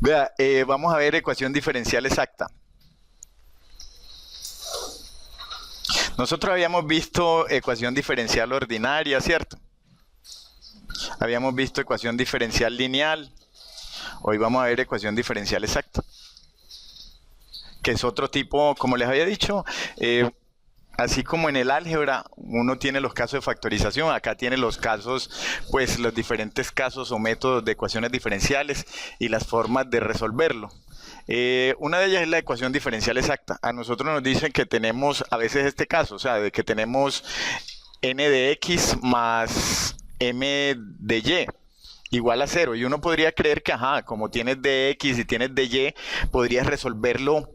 Vea, vamos a ver ecuación diferencial exacta. Nosotros habíamos visto ecuación diferencial ordinaria, ¿cierto? Habíamos visto ecuación diferencial lineal. Hoy vamos a ver ecuación diferencial exacta, que es otro tipo, como les había dicho, así como en el álgebra uno tiene los casos de factorización, acá tiene los casos, pues los diferentes casos o métodos de ecuaciones diferenciales y las formas de resolverlo. Una de ellas es la ecuación diferencial exacta. A nosotros nos dicen que tenemos a veces este caso, o sea, de que tenemos n de x más m de y igual a 0. Y uno podría creer que, ajá, como tienes de x y tienes de y, podrías resolverlo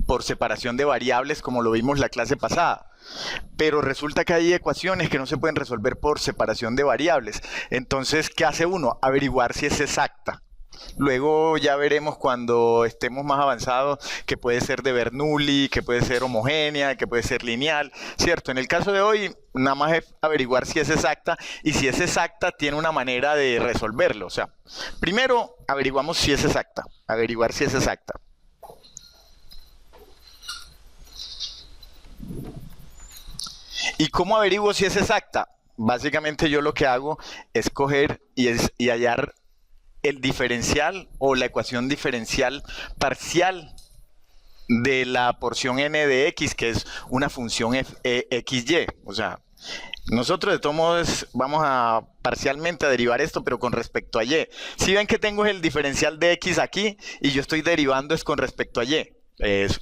por separación de variables, como lo vimos la clase pasada. Pero resulta que hay ecuaciones que no se pueden resolver por separación de variables. Entonces, ¿qué hace uno? Averiguar si es exacta. Luego ya veremos cuando estemos más avanzados que puede ser de Bernoulli, que puede ser homogénea, que puede ser lineal, ¿cierto? En el caso de hoy, nada más es averiguar si es exacta, y si es exacta, tiene una manera de resolverlo. O sea, primero averiguamos si es exacta, averiguar si es exacta. ¿Y cómo averiguo si es exacta? Básicamente yo lo que hago es coger y hallar el diferencial o la ecuación diferencial parcial de la porción n de x, que es una función xy. O sea, nosotros de todos modos vamos a parcialmente a derivar esto, pero con respecto a y. Si ven que tengo el diferencial de x aquí y yo estoy derivando es con respecto a y.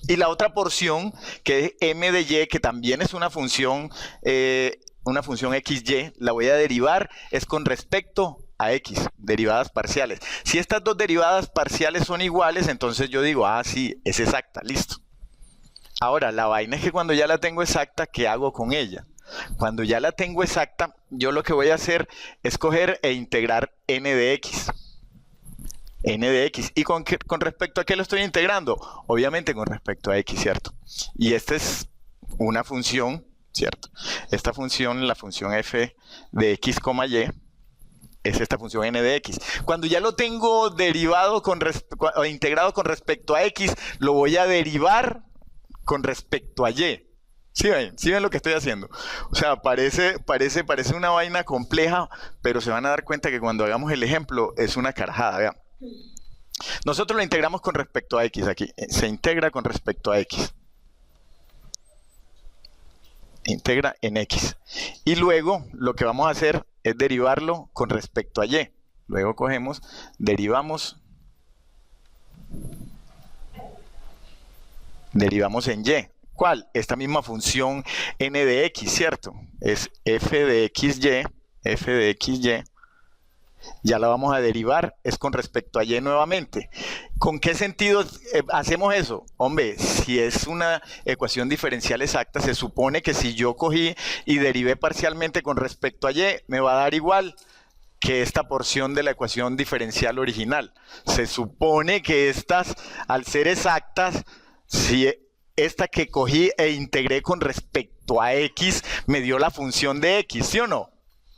Y la otra porción, que es m de y, que también es una función xy, la voy a derivar es con respecto a x, derivadas parciales. Si estas dos derivadas parciales son iguales, entonces yo digo, ah, sí, es exacta, listo. Ahora, la vaina es que cuando ya la tengo exacta, ¿qué hago con ella? Cuando ya la tengo exacta, yo lo que voy a hacer es coger e integrar n de x. N de x. ¿Y con respecto a qué lo estoy integrando? Obviamente con respecto a x, ¿cierto? Y esta es una función, ¿cierto? Esta función, la función f de x, y, es esta función n de x. Cuando ya lo tengo derivado o integrado con respecto a x, lo voy a derivar con respecto a y. ¿Sí ven lo que estoy haciendo? O sea, parece una vaina compleja, pero se van a dar cuenta que cuando hagamos el ejemplo es una carajada, vean. Nosotros lo integramos con respecto a x aquí. Se integra con respecto a x. Integra en x. Y luego lo que vamos a hacer es derivarlo con respecto a y. Luego cogemos, derivamos en y. ¿Cuál? Esta misma función n de x, ¿cierto? Es f de xy. Ya la vamos a derivar, es con respecto a y nuevamente. ¿Con qué sentido hacemos eso? Hombre, si es una ecuación diferencial exacta, se supone que si yo cogí y derivé parcialmente con respecto a y, me va a dar igual que esta porción de la ecuación diferencial original. Se supone que estas, al ser exactas, si esta que cogí e integré con respecto a x, me dio la función de x, ¿sí o no?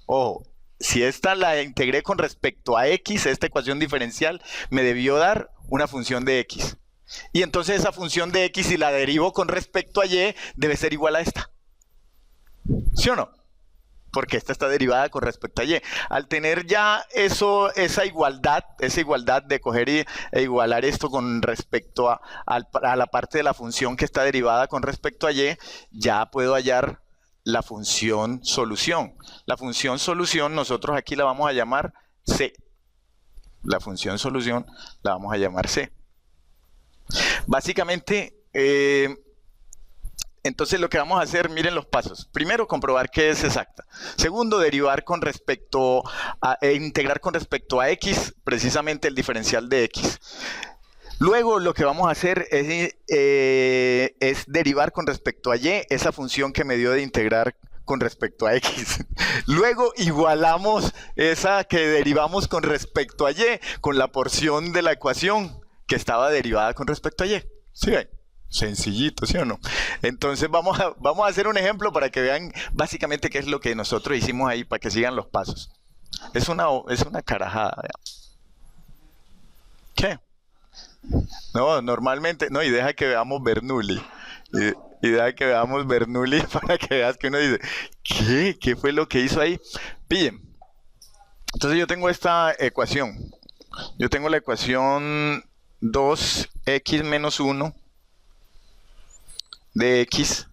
Ojo. Si esta la integré con respecto a x, esta ecuación diferencial me debió dar una función de x. Y entonces esa función de x, si la derivo con respecto a y, debe ser igual a esta. ¿Sí o no? Porque esta está derivada con respecto a y. Al tener ya esa igualdad de coger e igualar esto con respecto a la parte de la función que está derivada con respecto a y, ya puedo hallar la función solución. La función solución nosotros aquí la vamos a llamar C. La función solución la vamos a llamar C. Básicamente, entonces lo que vamos a hacer, miren los pasos. Primero, comprobar que es exacta. Segundo, derivar con respecto a, integrar con respecto a x, precisamente el diferencial de x. Luego lo que vamos a hacer es derivar con respecto a y esa función que me dio de integrar con respecto a x. Luego igualamos esa que derivamos con respecto a y con la porción de la ecuación que estaba derivada con respecto a y. ¿Sí ven? Sencillito, ¿sí o no? Entonces vamos a hacer un ejemplo para que vean básicamente qué es lo que nosotros hicimos ahí, para que sigan los pasos. Es una carajada. ¿Qué? No, normalmente, no, y deja que veamos Bernoulli. Y deja que veamos Bernoulli para que veas que uno dice, ¿qué? ¿Qué fue lo que hizo ahí? Pillen. Entonces yo tengo esta ecuación. Yo tengo la ecuación 2x menos 1 de x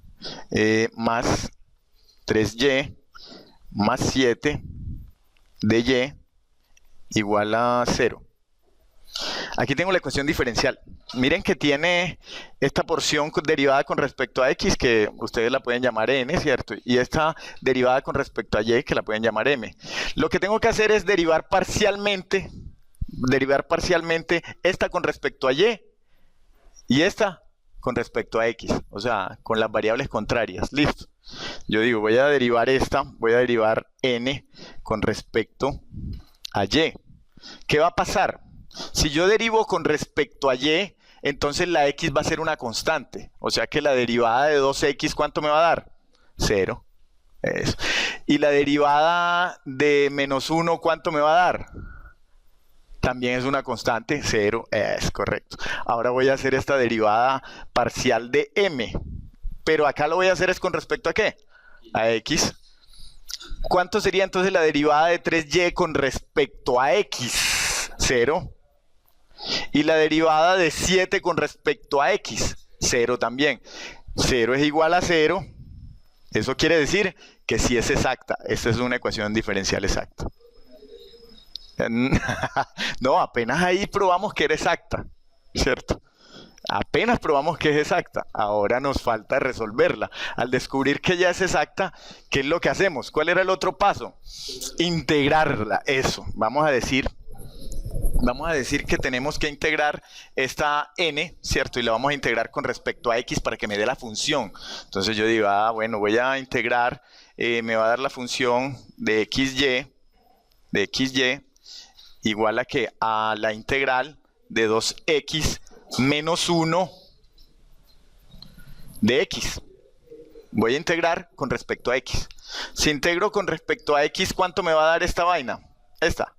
más 3y más 7 de y igual a 0. Aquí tengo la ecuación diferencial. Miren que tiene esta porción derivada con respecto a x, que ustedes la pueden llamar n, ¿cierto? Y esta derivada con respecto a y, que la pueden llamar m. Lo que tengo que hacer es derivar parcialmente esta con respecto a y esta con respecto a x, o sea, con las variables contrarias. Listo. Yo digo, voy a derivar n con respecto a y. ¿Qué va a pasar? Si yo derivo con respecto a y, entonces la x va a ser una constante. O sea que la derivada de 2x, ¿cuánto me va a dar? 0. Eso. Y la derivada de menos 1, ¿cuánto me va a dar? También es una constante, 0. Es correcto. Ahora voy a hacer esta derivada parcial de m. Pero acá lo voy a hacer es con respecto a ¿qué? A x. ¿Cuánto sería entonces la derivada de 3y con respecto a x? 0. Y la derivada de 7 con respecto a x, 0 también. 0 es igual a 0. Eso quiere decir que sí es exacta. Esta es una ecuación diferencial exacta. No, apenas ahí probamos que era exacta, ¿cierto? Apenas probamos que es exacta. Ahora nos falta resolverla. Al descubrir que ya es exacta, ¿qué es lo que hacemos? ¿Cuál era el otro paso? Integrarla. Eso. Vamos a decir que tenemos que integrar esta n, ¿cierto? Y la vamos a integrar con respecto a x para que me dé la función. Entonces yo digo, bueno, voy a integrar, me va a dar la función de xy igual a que a la integral de 2x menos 1 de x. Voy a integrar con respecto a x. Si integro con respecto a x, ¿cuánto me va a dar esta vaina? Esta.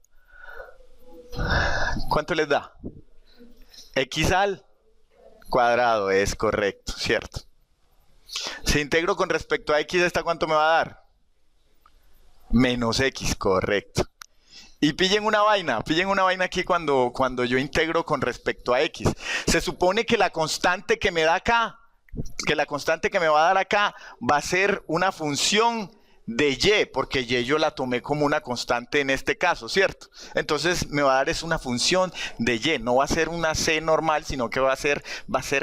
¿Cuánto les da? X al cuadrado, es correcto, ¿cierto? Si integro con respecto a x, ¿esta cuánto me va a dar? Menos x, correcto. Y pillen una vaina aquí cuando yo integro con respecto a x. Se supone que la constante que me da acá, que la constante que me va a dar acá, va a ser una función de y, porque y yo la tomé como una constante en este caso, ¿cierto? Entonces me va a dar es una función de y, no va a ser una c normal, sino que va a ser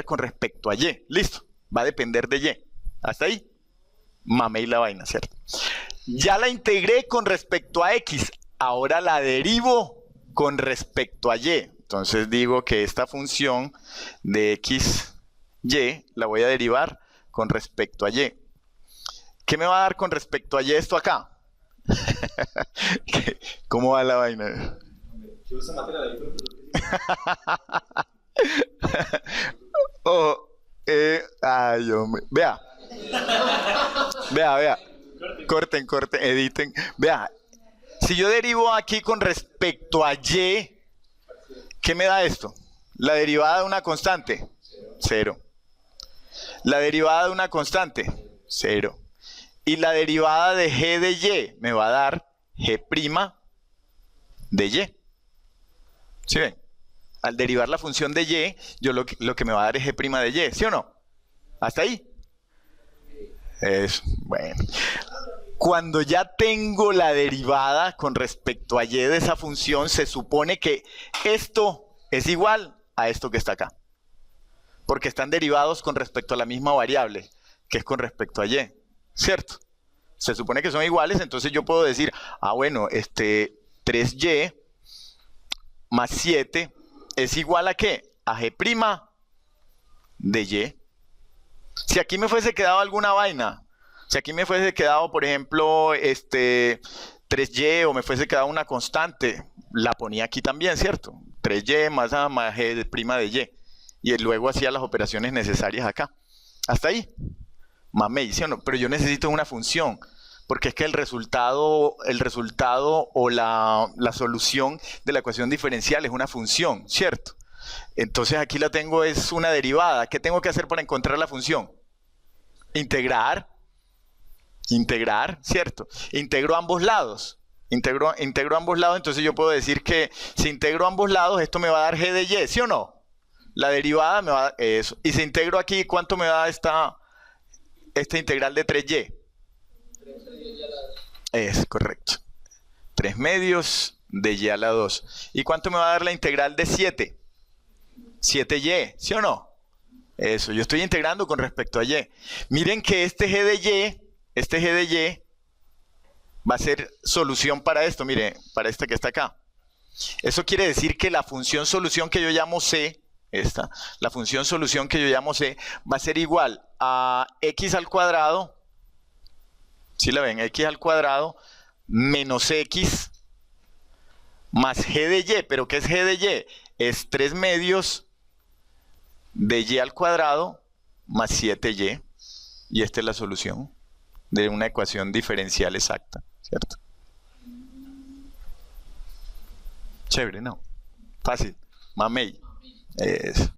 con respecto a y. Listo, va a depender de y. ¿Hasta ahí? Mamé la vaina, ¿cierto? Ya la integré con respecto a x, ahora la derivo con respecto a y. Entonces digo que esta función de x, y, la voy a derivar con respecto a y. ¿Qué me va a dar con respecto a y esto acá? ¿Cómo va la vaina? Oh, ay, hombre. Vea. Corten, editen. Vea. Si yo derivo aquí con respecto a y, ¿qué me da esto? La derivada de una constante, 0. La derivada de una constante, 0. Y la derivada de g de y me va a dar g' de y. ¿Sí ven? Al derivar la función de y, yo lo que me va a dar es g' de y, ¿sí o no? ¿Hasta ahí? Eso, bueno. Cuando ya tengo la derivada con respecto a y de esa función, se supone que esto es igual a esto que está acá. Porque están derivados con respecto a la misma variable, que es con respecto a y. ¿Cierto? Se supone que son iguales, entonces yo puedo decir, bueno, 3y más 7 es igual a ¿qué? A g' de y. Si aquí me fuese quedado alguna vaina, si aquí me fuese quedado, por ejemplo, 3y o me fuese quedado una constante, la ponía aquí también, ¿cierto? 3y más g' de y. Y luego hacía las operaciones necesarias acá. Hasta ahí. Mamey, ¿sí o no? Pero yo necesito una función, porque es que el resultado o la solución de la ecuación diferencial es una función, ¿cierto? Entonces aquí la tengo, es una derivada. ¿Qué tengo que hacer para encontrar la función? Integrar, ¿cierto? Integro ambos lados. Integro ambos lados, entonces yo puedo decir que si integro ambos lados, esto me va a dar g de y, ¿sí o no? La derivada me va a dar eso. Y si integro aquí, ¿cuánto me da esta integral de 3y? Es correcto. 3 medios de y a la 2. ¿Y cuánto me va a dar la integral de 7? 7y, ¿sí o no? Eso, yo estoy integrando con respecto a y. Miren que este g de y va a ser solución para esto, mire, para este que está acá. Eso quiere decir que la función solución que yo llamo c, la función solución que yo llamo c, va a ser igual a x al cuadrado, ¿sí la ven? X al cuadrado menos x más g de y. ¿Pero qué es g de y? Es 3 medios de y al cuadrado más 7y. Y esta es la solución de una ecuación diferencial exacta, ¿cierto? Chévere, ¿no? Fácil. Mamey. Eso.